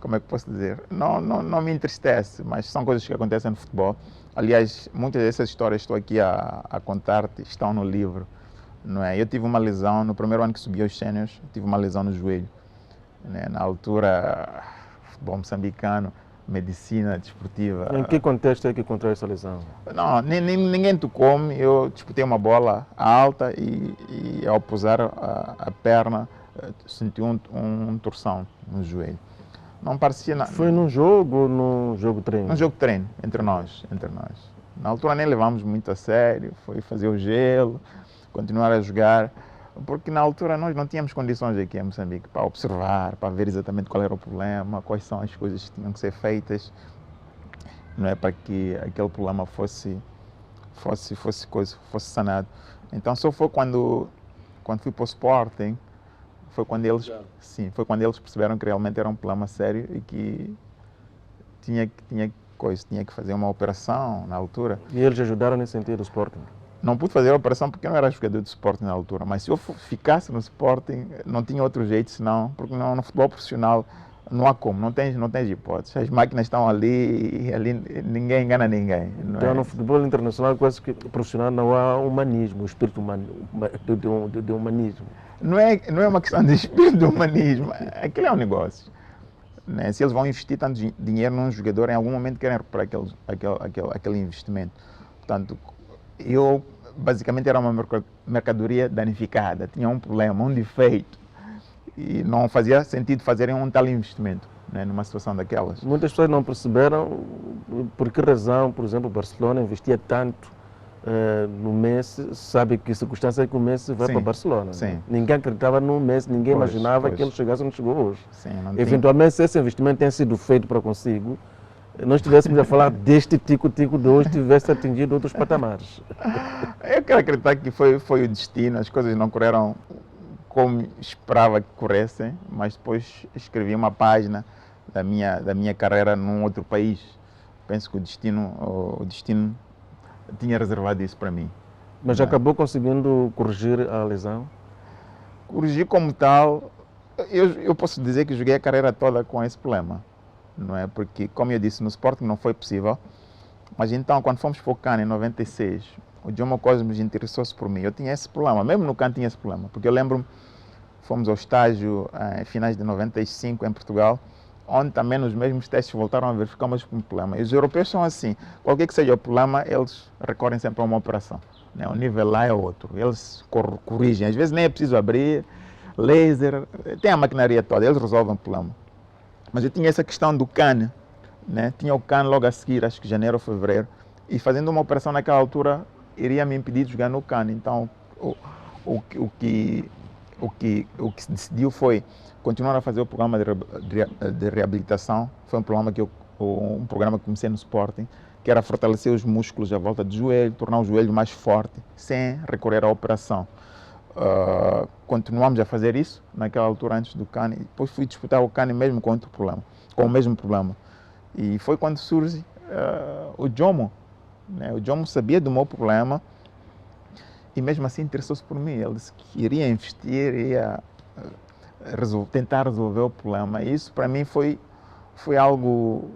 como é que posso dizer, não me entristece, mas são coisas que acontecem no futebol. Aliás, muitas dessas histórias que estou aqui a contar-te estão no livro. não é? Eu tive uma lesão, no primeiro ano que subi aos séniores, tive uma lesão no joelho. Né? Na altura, futebol moçambicano, medicina desportiva. Em que contexto é que encontrou essa lesão? Não, ninguém tocou-me, eu disputei uma bola alta e ao pousar a perna, senti um torção no joelho. Não parecia nada. Foi num jogo ou num jogo de treino? Um jogo de treino, entre nós. Na altura nem levamos muito a sério, foi fazer o gelo, continuar a jogar, porque na altura nós não tínhamos condições aqui em Moçambique para observar, para ver exatamente qual era o problema, quais são as coisas que tinham que ser feitas, não é, para que aquele problema fosse sanado. Então só foi quando fui para o Sporting, foi quando eles perceberam que realmente era um problema sério e que tinha que fazer uma operação na altura. E eles ajudaram nesse sentido, o Sporting? Não pude fazer a operação porque eu não era jogador de Sporting na altura, mas se eu ficasse no Sporting, não tinha outro jeito senão, porque no futebol profissional não há como, não tens hipótese. As máquinas estão ali e ali ninguém engana ninguém. Então, no futebol internacional, quase que profissional, não há humanismo, o espírito de humanismo. Não é uma questão de espírito de humanismo, aquilo é um negócio. Né? Se eles vão investir tanto dinheiro num jogador, em algum momento querem recuperar aquele investimento. Portanto, eu basicamente era uma mercadoria danificada, tinha um problema, um defeito, e não fazia sentido fazerem um tal investimento, né, numa situação daquelas. Muitas pessoas não perceberam por que razão, por exemplo, o Barcelona investia tanto no Messi, sabe que circunstância é que o Messi vai para o Barcelona. Sim. Né? Ninguém acreditava no Messi, ninguém imaginava que ele chegasse onde chegou hoje. Sim, eventualmente, se esse investimento tenha sido feito para consigo, nós estivéssemos a falar deste tico-tico de hoje, tivesse atingido outros patamares. Eu quero acreditar que foi o destino, as coisas não correram como esperava que corressem, mas depois escrevi uma página da minha carreira num outro país. Penso que o destino tinha reservado isso para mim. Mas acabou conseguindo corrigir a lesão? Corrigir como tal, eu posso dizer que joguei a carreira toda com esse problema. Não é? Porque, como eu disse, no Sporting não foi possível. Mas então, quando fomos para o CAN em 96, o Jomo Cosmos interessou-se por mim. Eu tinha esse problema, mesmo no CAN tinha esse problema. Porque eu lembro-me, fomos ao estágio em finais de 95 em Portugal, onde também nos mesmos testes voltaram a verificar o mesmo problema. E os europeus são assim, qualquer que seja o problema, eles recorrem sempre a uma operação. Né? O nível lá é outro, eles corrigem. Às vezes nem é preciso abrir, laser, tem a maquinaria toda, eles resolvem o problema. Mas eu tinha essa questão do CAN, né? Tinha o CAN logo a seguir, acho que janeiro ou fevereiro, e fazendo uma operação naquela altura, iria me impedir de jogar no CAN. Então, o que se decidiu foi continuar a fazer o programa de reabilitação. Foi um programa que comecei no Sporting, que era fortalecer os músculos à volta do joelho, tornar o joelho mais forte, sem recorrer à operação. Continuamos a fazer isso naquela altura antes do CAN, e depois fui disputar o CAN mesmo com o mesmo problema. E foi quando surge o Jomo. Né? O Jomo sabia do meu problema e mesmo assim interessou-se por mim. Ele disse que iria investir, iria tentar resolver o problema. E isso para mim foi algo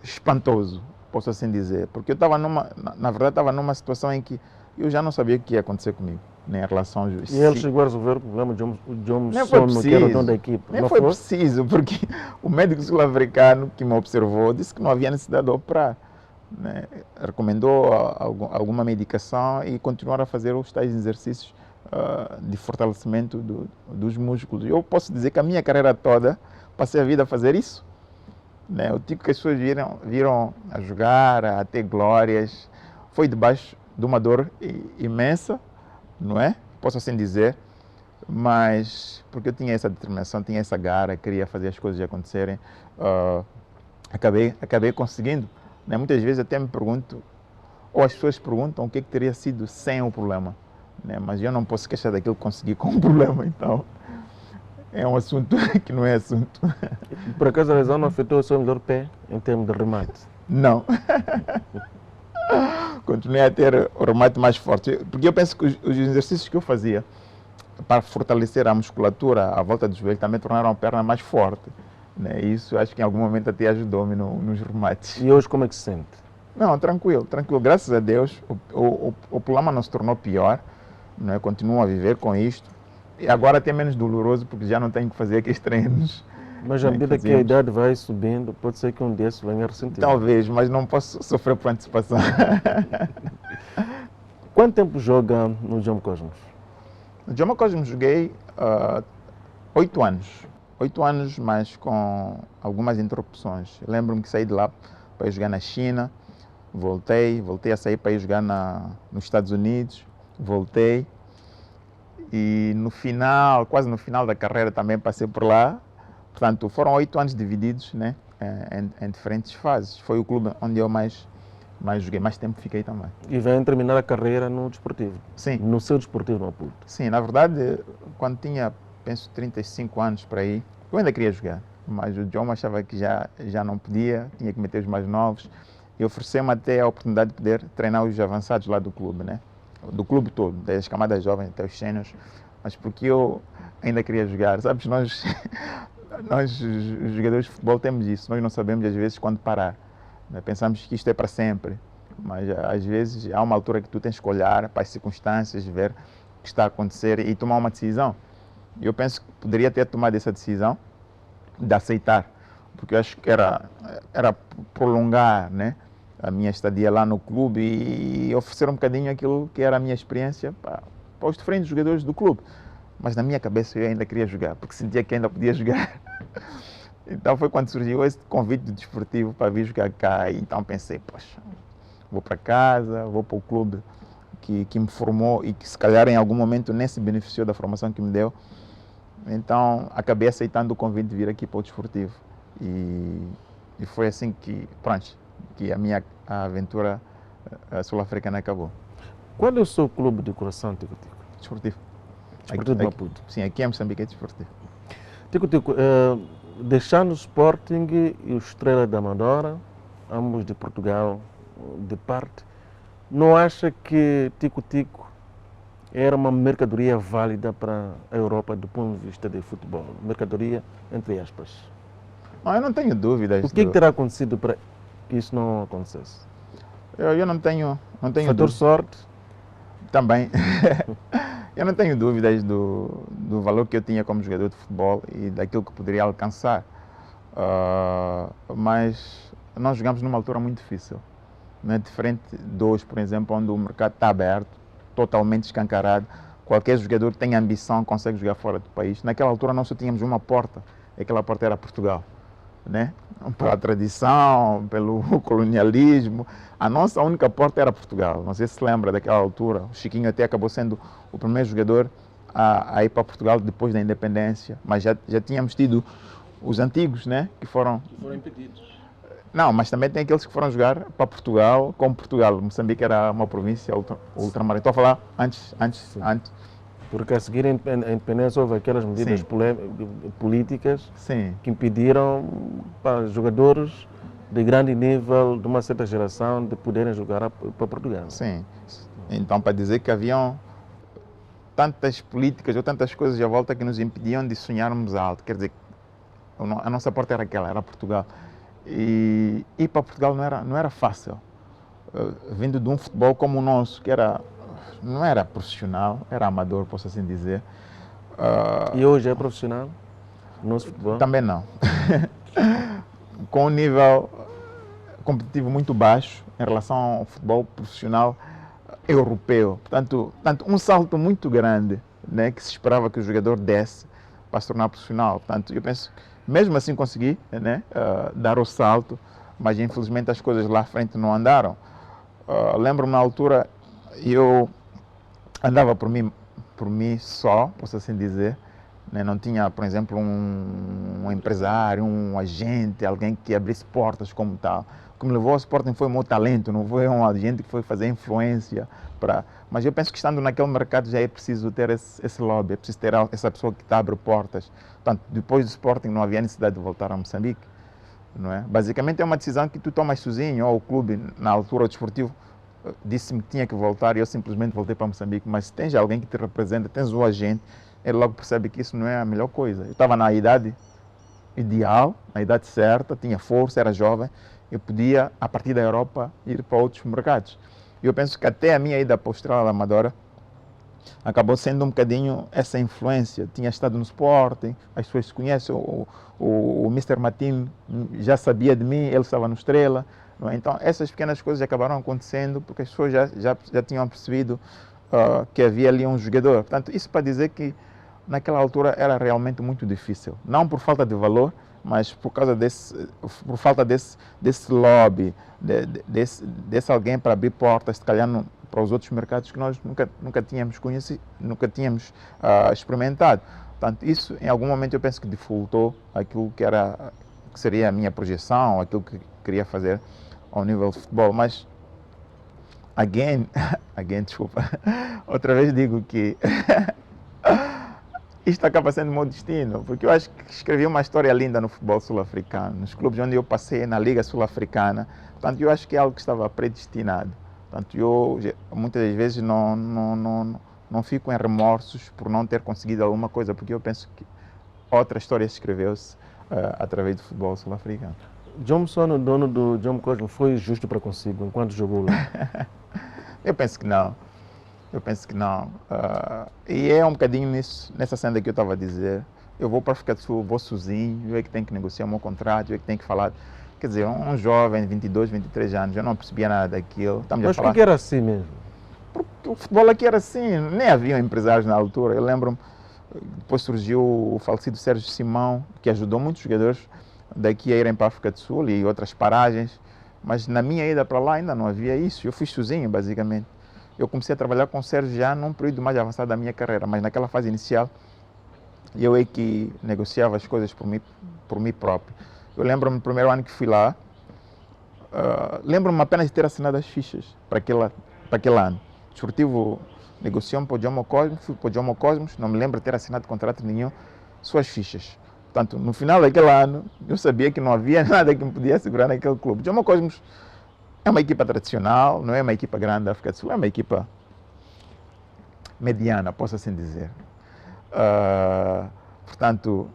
espantoso, posso assim dizer, porque eu estava na verdade estava numa situação em que eu já não sabia o que ia acontecer comigo, nem em relação ao juiz. E ele chegou a resolver o problema, o Jomo Sono, que era o dono da equipe. Nem foi preciso, porque o médico sul-africano que me observou disse que não havia necessidade de operar. Né? Recomendou alguma medicação e continuar a fazer os tais exercícios de fortalecimento dos músculos. Eu posso dizer que a minha carreira toda passei a vida a fazer isso. Né? O tipo que as pessoas viram a jogar, a ter glórias, foi debaixo de uma dor imensa, não é? Posso assim dizer, mas porque eu tinha essa determinação, tinha essa garra, queria fazer as coisas acontecerem, acabei conseguindo. Né? Muitas vezes até me pergunto, ou as pessoas perguntam o que teria sido sem o problema, né? Mas eu não posso queixar daquilo que consegui com o problema, então é um assunto que não é assunto. Por acaso a lesão não afetou o seu melhor pé em termos de remate? Não. Continuei a ter o remate mais forte, porque eu penso que os exercícios que eu fazia para fortalecer a musculatura à volta do joelho também tornaram a perna mais forte. Né? Isso acho que em algum momento até ajudou-me nos remates. E hoje como é que se sente? Não, tranquilo. Graças a Deus o problema não se tornou pior. não é? Continuo a viver com isto. E agora até menos doloroso, porque já não tenho que fazer aqueles treinos. Mas à né, medida que a fazíamos. idade vai subindo, pode ser que um desses venha a ressentir. Talvez, mas não posso sofrer por antecipação. Quanto tempo joga no Jumbo Cosmos? No Joma Cosmos joguei 8 anos. 8 anos, mas com algumas interrupções. Lembro-me que saí de lá para ir jogar na China, voltei a sair para ir jogar nos Estados Unidos, voltei. E no final, quase no final da carreira também passei por lá. Portanto, foram 8 anos divididos, né, em diferentes fases. Foi o clube onde eu mais joguei, mais tempo fiquei também. E vem terminar a carreira no desportivo? Sim. No seu desportivo Maputo? Sim, na verdade, quando tinha, penso, 35 anos para aí, eu ainda queria jogar, mas o John achava que já não podia, tinha que meter os mais novos, e ofereceu-me até a oportunidade de poder treinar os avançados lá do clube, né? Do clube todo, das camadas jovens até os séniores, mas porque eu ainda queria jogar. Sabes, nós os jogadores de futebol temos isso, nós não sabemos às vezes quando parar, né? Pensamos que isto é para sempre, mas às vezes há uma altura que tu tens que olhar para as circunstâncias, ver o que está a acontecer e tomar uma decisão. Eu penso que poderia ter tomado essa decisão de aceitar, porque eu acho que era prolongar, né, a minha estadia lá no clube e oferecer um bocadinho aquilo que era a minha experiência para os diferentes jogadores do clube. Mas na minha cabeça eu ainda queria jogar, porque sentia que ainda podia jogar. Então foi quando surgiu esse convite do desportivo para vir jogar cá. E então pensei, poxa, vou para casa, vou para o clube que me formou e que se calhar em algum momento nem se beneficiou da formação que me deu. Então acabei aceitando o convite de vir aqui para o desportivo. E foi assim que, pronto, que a minha aventura sul-africana acabou. Qual é o seu clube de coração, Tico Tico? Desportivo. Desportivo de Maputo. Sim, aqui em Moçambique é desportivo. Tico Tico, deixando o Sporting e o Estrela da Amadora, ambos de Portugal, de parte, não acha que Tico Tico era uma mercadoria válida para a Europa do ponto de vista de futebol? Mercadoria, entre aspas. Não, eu não tenho dúvidas. O que terá acontecido para que isso não acontecesse? Eu não tenho Fator dúvidas. sorte? Também. Eu não tenho dúvidas do valor que eu tinha como jogador de futebol e daquilo que poderia alcançar. Mas nós jogamos numa altura muito difícil. Não é diferente de hoje, por exemplo, onde o mercado está aberto, totalmente escancarado. Qualquer jogador que tenha ambição consegue jogar fora do país. Naquela altura nós só tínhamos uma porta, e aquela porta era Portugal. Né? Pela tradição, pelo colonialismo, a nossa única porta era Portugal. Não sei se lembra daquela altura. O Chiquinho até acabou sendo o primeiro jogador a ir para Portugal depois da independência, mas já tínhamos tido os antigos, né? que foram impedidos. Não, mas também tem aqueles que foram jogar para Portugal, como Portugal. Moçambique era uma província ultramarina. Estou a falar antes. Porque a seguir a independência houve aquelas medidas políticas Sim. que impediram para jogadores de grande nível, de uma certa geração, de poderem jogar para Portugal. Sim. Então, para dizer que haviam tantas políticas ou tantas coisas à volta que nos impediam de sonharmos alto. Quer dizer, a nossa porta era aquela, era Portugal. E ir para Portugal não era fácil. Vindo de um futebol como o nosso, que não era profissional, era amador, posso assim dizer. E hoje é profissional? No nosso futebol? Também não. Com um nível competitivo muito baixo em relação ao futebol profissional europeu. Portanto, um salto muito grande, né, que se esperava que o jogador desse para se tornar profissional. Portanto, eu penso que mesmo assim consegui, né, dar o salto, mas infelizmente as coisas lá à frente não andaram. Lembro-me na altura, eu andava por mim só, posso assim dizer, né? Não tinha, por exemplo, um empresário, um agente, alguém que abrisse portas como tal. O que me levou ao Sporting foi o meu talento, não foi um agente que foi fazer influência. Mas eu penso que estando naquele mercado já é preciso ter esse lobby, é preciso ter essa pessoa que te abre portas. Portanto, depois do Sporting não havia necessidade de voltar a Moçambique. Não é? Basicamente é uma decisão que tu tomas sozinho, ou o clube, na altura, o desportivo, disse-me que tinha que voltar e eu simplesmente voltei para Moçambique. Mas se tens alguém que te representa, tens um agente, ele logo percebe que isso não é a melhor coisa. Eu estava na idade ideal, na idade certa, tinha força, era jovem, eu podia, a partir da Europa, ir para outros mercados. Eu penso que até a minha ida para a Estrela da Amadora acabou sendo um bocadinho essa influência. Tinha estado no Sporting, as pessoas se conhecem, o Mr. Martin já sabia de mim, ele estava no Estrela. Não é? Então, essas pequenas coisas acabaram acontecendo porque as pessoas já tinham percebido que havia ali um jogador. Portanto, isso para dizer que naquela altura era realmente muito difícil. Não por falta de valor, mas por causa por falta desse lobby, desse alguém para abrir portas, se calhar para os outros mercados que nós nunca tínhamos conhecido, nunca tínhamos experimentado. Portanto, isso em algum momento eu penso que dificultou aquilo que seria a minha projeção, aquilo que queria fazer ao nível de futebol. Mas, again, desculpa, outra vez digo que isto acaba sendo o meu destino, porque eu acho que escrevi uma história linda no futebol sul-africano, nos clubes onde eu passei, na Liga Sul-Africana. Portanto, eu acho que é algo que estava predestinado. Portanto, eu muitas das vezes não fico em remorsos por não ter conseguido alguma coisa, porque eu penso que outra história se escreveu-se através do futebol sul-africano. Johnson, o dono do John Cosmo, foi justo para consigo enquanto jogou lá? Eu penso que não. E é um bocadinho nessa cena que eu estava a dizer. Eu vou para a África do Sul, vou sozinho, eu é que tenho que negociar o meu contrato, eu é que tenho que falar. Quer dizer, um jovem de 22, 23 anos, eu não percebia nada daquilo. Mas por que era assim mesmo? Porque o futebol aqui era assim, nem havia empresários na altura. Eu lembro-me, depois surgiu o falecido Sérgio Simão, que ajudou muitos jogadores daqui a irem para a África do Sul e outras paragens. Mas na minha ida para lá ainda não havia isso, eu fui sozinho, basicamente. Eu comecei a trabalhar com o Sérgio já num período mais avançado da minha carreira, mas naquela fase inicial eu é que negociava as coisas por mim próprio. Eu lembro-me do primeiro ano que fui lá, lembro-me apenas de ter assinado as fichas para aquele ano. O Desportivo negociou-me para o Jomo Cosmos, fui para o Jomo Cosmos, não me lembro de ter assinado contrato nenhum, suas fichas. Portanto, no final daquele ano, eu sabia que não havia nada que me podia segurar naquele clube. O Jomo Cosmos é uma equipa tradicional, não é uma equipa grande da África do Sul, é uma equipa mediana, posso assim dizer. Portanto,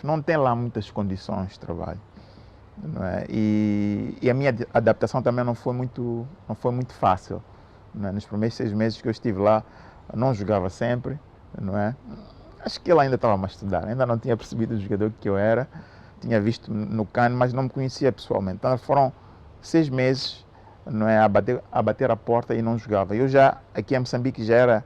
não tem lá muitas condições de trabalho. Não é? E a minha adaptação também não foi muito fácil. Não é? Nos primeiros 6 meses que eu estive lá, eu não jogava sempre. Não é? Acho que ele ainda estava a estudar, ainda não tinha percebido o jogador que eu era. Tinha visto no CAN, mas não me conhecia pessoalmente. Então foram 6 meses, não é, a bater a porta e não jogava. Eu já, aqui em Moçambique, já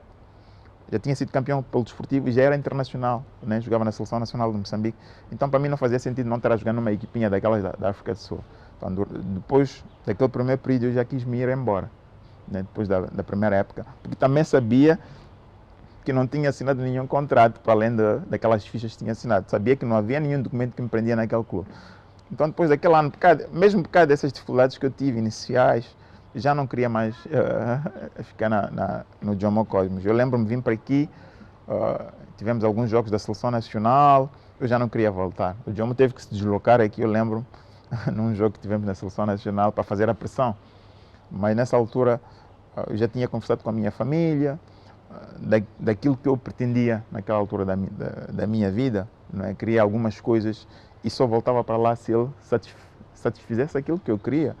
tinha sido campeão pelo Desportivo e já era internacional, né? Jogava na Seleção Nacional de Moçambique. Então, para mim, não fazia sentido não estar a jogar numa equipinha daquelas da África do Sul. Então, depois daquele primeiro período, eu já quis me ir embora, né? Depois da primeira época, porque também sabia que não tinha assinado nenhum contrato, para além daquelas fichas que tinha assinado. Sabia que não havia nenhum documento que me prendia naquele clube. Então, depois daquele ano, mesmo por causa dessas dificuldades que eu tive iniciais, já não queria mais ficar no Jomo Cosmos. Eu lembro-me de vir para aqui, tivemos alguns jogos da Seleção Nacional, eu já não queria voltar. O Jomo teve que se deslocar aqui, eu lembro, num jogo que tivemos na Seleção Nacional, para fazer a pressão. Mas nessa altura, eu já tinha conversado com a minha família, daquilo que eu pretendia naquela altura da minha vida, não é? Queria algumas coisas e só voltava para lá se ele satisfizesse aquilo que eu queria.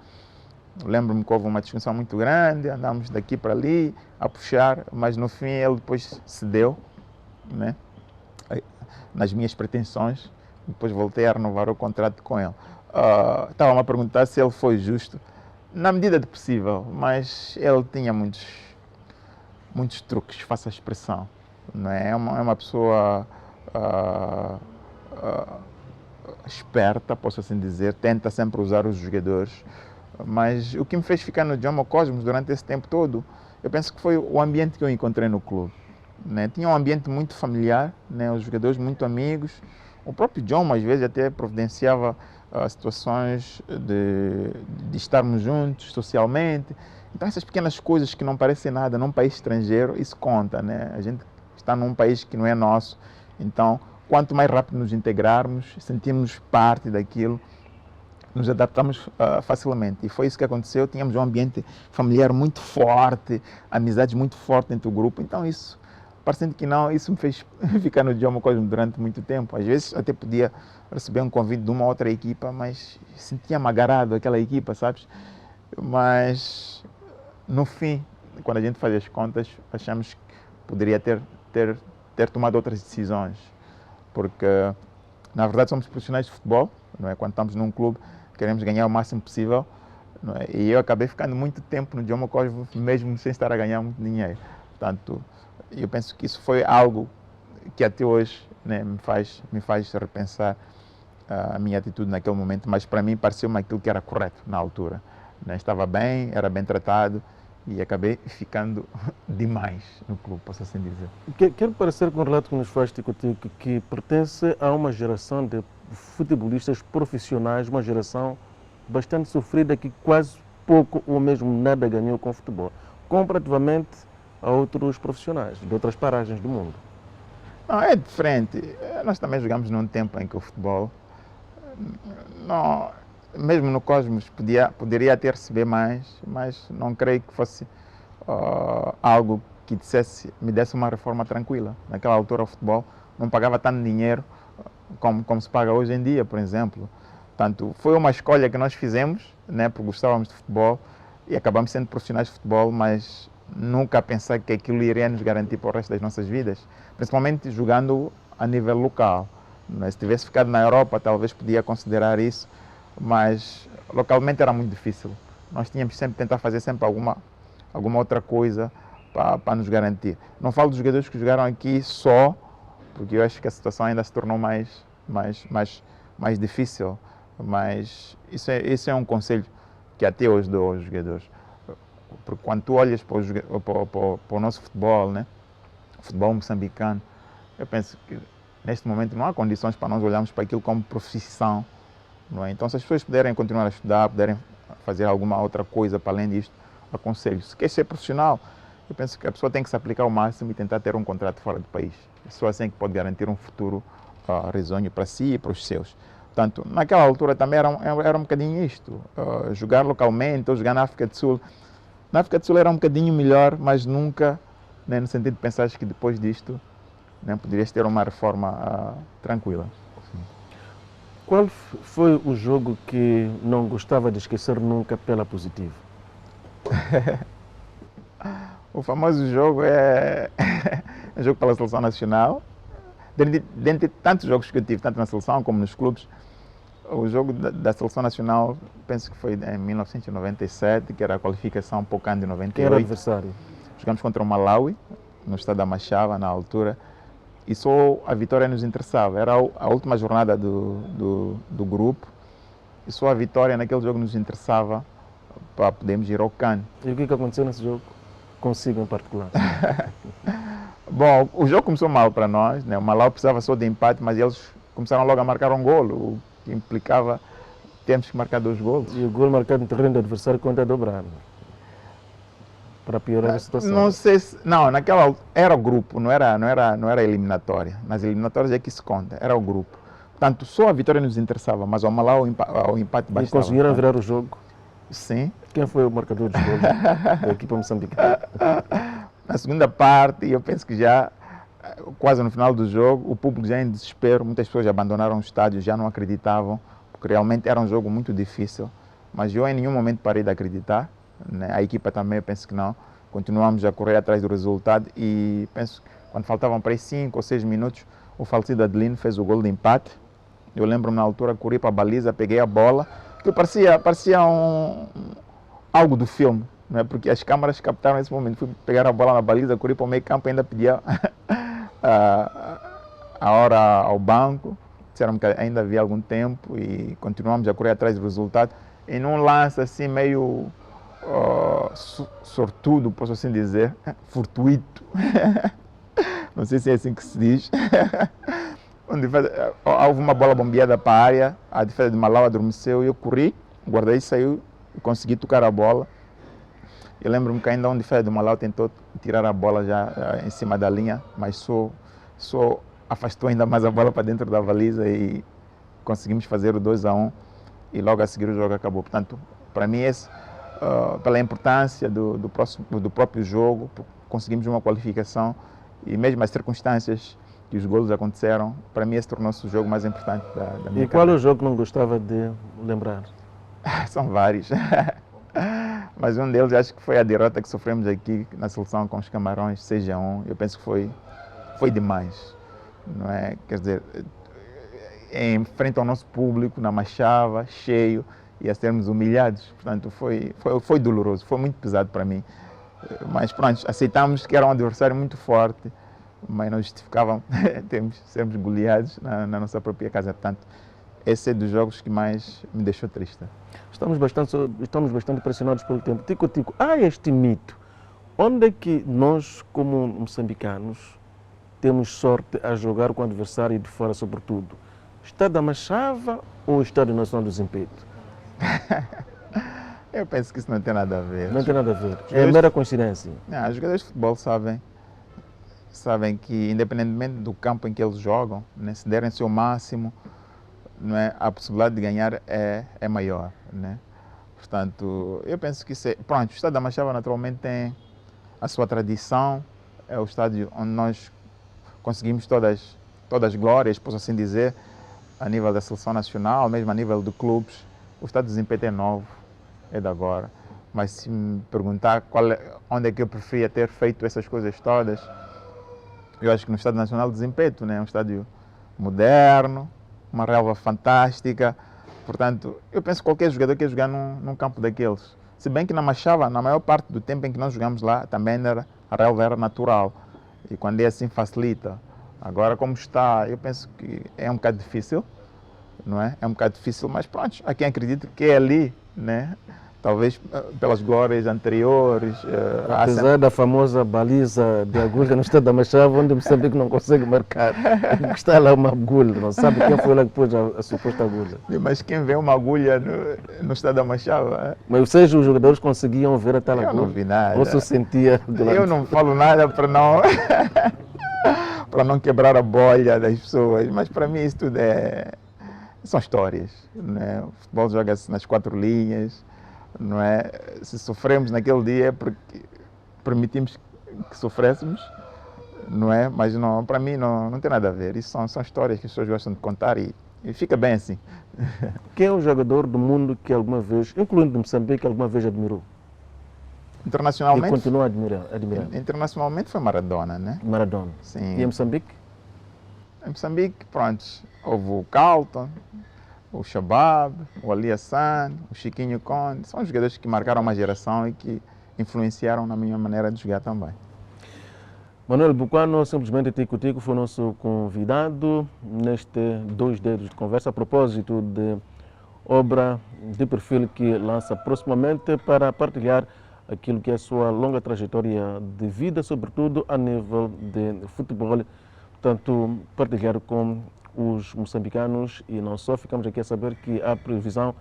Lembro-me que houve uma discussão muito grande, andámos daqui para ali a puxar, mas no fim ele depois cedeu, né, nas minhas pretensões. Depois voltei a renovar o contrato com ele. Estava-me a perguntar se ele foi justo, na medida do possível, mas ele tinha muitos truques, faça a expressão. Não é? É uma pessoa esperta, posso assim dizer, tenta sempre usar os jogadores. Mas o que me fez ficar no Jomo Cosmos durante esse tempo todo, eu penso que foi o ambiente que eu encontrei no clube. Né? Tinha um ambiente muito familiar, né? Os jogadores muito amigos. O próprio Jomo às vezes até providenciava situações de estarmos juntos socialmente. Então essas pequenas coisas que não parecem nada num país estrangeiro, isso conta, né? A gente está num país que não é nosso, então quanto mais rápido nos integrarmos, sentirmos parte daquilo, nos adaptamos facilmente. E foi isso que aconteceu. Tínhamos um ambiente familiar muito forte, amizades muito fortes entre o grupo. Então isso, parecendo que não, isso me fez ficar no Jomo Cosmo durante muito tempo. Às vezes até podia receber um convite de uma outra equipa, mas sentia-me agarrado àquela equipa, sabes? Mas no fim, quando a gente faz as contas, achamos poderia ter tomado outras decisões, porque na verdade somos profissionais de futebol, não é? Quando estamos num clube queremos ganhar o máximo possível, não é? E eu acabei ficando muito tempo no Jomo Cosmo mesmo sem estar a ganhar muito dinheiro. Portanto, eu penso que isso foi algo que até hoje, né, me faz repensar a minha atitude naquele momento, mas para mim pareceu-me aquilo que era correto na altura, né? Estava bem, era bem tratado e acabei ficando demais no clube, posso assim dizer. Quero parecer com o relato que nos faz, Tico Tico, que pertence a uma geração de futebolistas profissionais, uma geração bastante sofrida que quase pouco ou mesmo nada ganhou com o futebol, comparativamente a outros profissionais de outras paragens do mundo. Não, é diferente. Nós também jogamos num tempo em que o futebol, não, mesmo no Cosmos, poderia até receber mais, mas não creio que fosse algo que me desse uma reforma tranquila. Naquela altura o futebol não pagava tanto dinheiro como se paga hoje em dia, por exemplo. Portanto, foi uma escolha que nós fizemos, né, porque gostávamos de futebol e acabamos sendo profissionais de futebol, mas nunca pensar que aquilo iria nos garantir para o resto das nossas vidas, principalmente jogando a nível local. Se tivesse ficado na Europa, talvez podia considerar isso, mas localmente era muito difícil. Nós tínhamos sempre que tentar fazer sempre alguma outra coisa para nos garantir. Não falo dos jogadores que jogaram aqui só, porque eu acho que a situação ainda se tornou mais difícil, mas isso é um conselho que até hoje dou aos jogadores. Porque quando tu olhas para o nosso futebol, né? O futebol moçambicano, eu penso que neste momento não há condições para nós olharmos para aquilo como profissão, não é? Então, se as pessoas puderem continuar a estudar, puderem fazer alguma outra coisa para além disto, aconselho. Se quer ser profissional, eu penso que a pessoa tem que se aplicar ao máximo e tentar ter um contrato fora do país. É só assim que pode garantir um futuro risonho para si e para os seus. Portanto, naquela altura também era um bocadinho isto, jogar localmente ou jogar na África do Sul. Na África do Sul era um bocadinho melhor, mas nunca, né, no sentido de pensar que depois disto, né, poderias ter uma reforma tranquila. Sim. Qual foi o jogo que não gostava de esquecer nunca pela positiva? O famoso jogo é um jogo pela Seleção Nacional. Dentre tantos jogos que eu tive, tanto na seleção como nos clubes, o jogo da Seleção Nacional, penso que foi em 1997, que era a qualificação para o CAN de 98. Quem era o adversário? Jogamos contra o Malawi, no estado da Machava, na altura, e só a vitória nos interessava. Era a última jornada do grupo, e só a vitória naquele jogo nos interessava para podermos ir ao CAN. E o que aconteceu nesse jogo? Consigo em particular. Bom, o jogo começou mal para nós, né? O Malawi precisava só de empate, mas eles começaram logo a marcar um golo, o que implicava termos que marcar 2 golos. E o golo marcado no terreno do adversário conta a dobrar, para piorar a situação. Não sei se... Não, naquela era o grupo, não era eliminatória. Nas eliminatórias é que se conta, era o grupo. Portanto, só a vitória nos interessava, mas ao Malawi o empate bastava. E conseguiram virar o jogo? Sim. Quem foi o marcador dos golos da equipa moçambicana? Na segunda parte, eu penso que já quase no final do jogo, o público já em desespero, muitas pessoas abandonaram o estádio, já não acreditavam, porque realmente era um jogo muito difícil. Mas eu em nenhum momento parei de acreditar, né? A equipa também, eu penso que não. Continuamos a correr atrás do resultado e penso que quando faltavam para aí 5 ou 6 minutos, o falecido Adelino fez o gol de empate. Eu lembro-me na altura, corri para a baliza, peguei a bola, que parecia algo do filme, né? Porque as câmaras captaram esse momento. Fui pegar a bola na baliza, corri para o meio campo, ainda pedia a hora ao banco, disseram que ainda havia algum tempo e continuamos a correr atrás do resultado. E num lance assim meio sortudo, posso assim dizer, fortuito, não sei se é assim que se diz, onde houve uma bola bombeada para a área, a defesa de Malawi adormeceu e eu corri, o guarda-redes saiu e consegui tocar a bola. Eu lembro-me que ainda um defesa de Malawi tentou tirar a bola já em cima da linha, mas só afastou ainda mais a bola para dentro da baliza e conseguimos fazer o 2-1 e logo a seguir o jogo acabou. Portanto, para mim, pela importância do próprio jogo, conseguimos uma qualificação e mesmo as circunstâncias que os golos aconteceram, para mim esse tornou-se o jogo mais importante da minha carreira. E qual é o jogo que não gostava de lembrar? São vários. Mas um deles acho que foi a derrota que sofremos aqui na seleção com os Camarões, 6-1. Eu penso que foi demais, não é? Quer dizer, em frente ao nosso público, na Machava, cheio, e a sermos humilhados. Portanto, foi doloroso, foi muito pesado para mim. Mas pronto, aceitamos que era um adversário muito forte, mas não justificavam sermos goleados na nossa própria casa. Portanto, esse é dos jogos que mais me deixou triste. Estamos bastante pressionados pelo tempo. Tico, há este mito. Onde é que nós, como moçambicanos, temos sorte a jogar com o adversário de fora, sobretudo? Estádio da Machava ou Estádio Nacional do Zimpeto? Eu penso que isso não tem nada a ver. Não tem nada a ver. É mera coincidência. Não, os jogadores de futebol sabem que, independentemente do campo em que eles jogam, né, se derem o seu máximo, não é, a possibilidade de ganhar é maior. Né? Portanto, eu penso que pronto, o Estádio da Machava naturalmente tem a sua tradição, é o estádio onde nós conseguimos todas as glórias, posso assim dizer, a nível da seleção nacional, mesmo a nível de clubes. O Estádio do Zimpeto é novo, é de agora. Mas se me perguntar onde é que eu preferia ter feito essas coisas todas, eu acho que no Estádio Nacional do Zimpeto, né? Um estádio moderno, uma relva fantástica. Portanto, eu penso que qualquer jogador quer jogar num campo daqueles. Se bem que na Machava, na maior parte do tempo em que nós jogamos lá, também a relva era natural. E quando é assim, facilita. Agora, como está, eu penso que é um bocado difícil, não é? É um bocado difícil, mas pronto, há quem acredite que é ali, né? Talvez pelas glórias anteriores. Apesar da famosa baliza de agulha no Estádio da Machava, onde Moçambique não consegue marcar, está lá uma agulha, não sabe quem foi lá que pôs a suposta agulha. Mas quem vê uma agulha no Estádio da Machava? Mas vocês, os jogadores, conseguiam ver a tal agulha? Eu não vi nada. Ou se sentia? Eu não falo nada para não... para não quebrar a bolha das pessoas, mas para mim isso tudo são histórias, né? O futebol joga-se nas 4 linhas, não é? Se sofremos naquele dia é porque permitimos que sofrêssemos, não é? Mas não, para mim não tem nada a ver, isso são histórias que as pessoas gostam de contar e fica bem assim. Quem é o jogador do mundo que alguma vez, incluindo Moçambique, alguma vez admirou? Internacionalmente? E continua a admirar. Internacionalmente foi Maradona, né? Maradona. Sim. E em Moçambique? Em Moçambique, pronto, houve o Carlton, o Shabab, o Ali Hassan, o Chiquinho Conde. São jogadores que marcaram uma geração e que influenciaram na minha maneira de jogar também. Manuel Bucano, simplesmente Tico, foi nosso convidado neste 2 dedos de conversa a propósito de obra de perfil que lança proximamente para partilhar aquilo que é a sua longa trajetória de vida, sobretudo a nível de futebol. Portanto, partilhar com os moçambicanos e não só. Ficamos aqui a saber que há previsão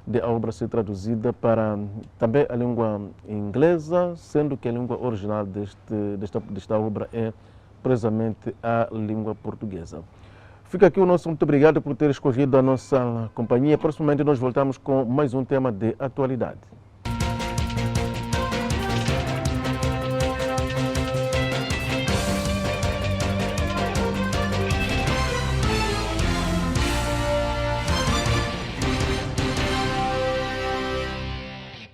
de a obra ser traduzida para também a língua inglesa, sendo que a língua original desta obra é precisamente a língua portuguesa. Fica aqui o nosso muito obrigado por ter escolhido a nossa companhia. Proximamente nós voltamos com mais um tema de atualidade.